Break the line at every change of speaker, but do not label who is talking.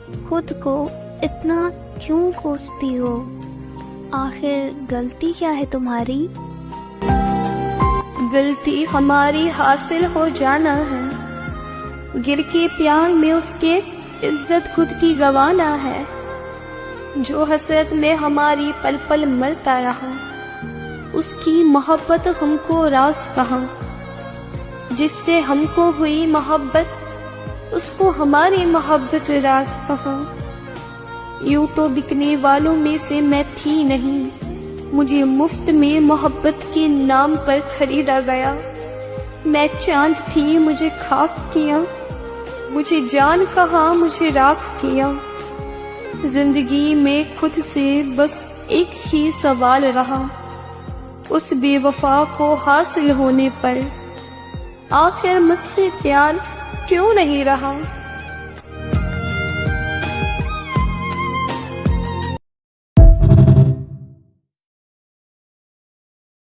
खुद को इतना क्यों कोसती हो? आखिर गलती क्या है तुम्हारी?
गलती हमारी हासिल हो जाना है, गिर के प्यार में उसके इज्जत खुद की गवाना है। जो हसरत में हमारी पल पल मरता रहा, उसकी मोहब्बत हमको रास कहा। जिससे हमको हुई मोहब्बत, उसको हमारी मोहब्बत रास कहा। यूं तो बिकने वालों में से मैं थी नहीं, मुझे मुफ्त में मोहब्बत के नाम पर खरीदा गया। मैं चांद थी, मुझे खाक किया, मुझे जान कहा, मुझे राख किया। जिंदगी में खुद से बस एक ही सवाल रहा, उस बेवफा को हासिल होने पर आखिर मुझसे प्यार क्यों नहीं रहा।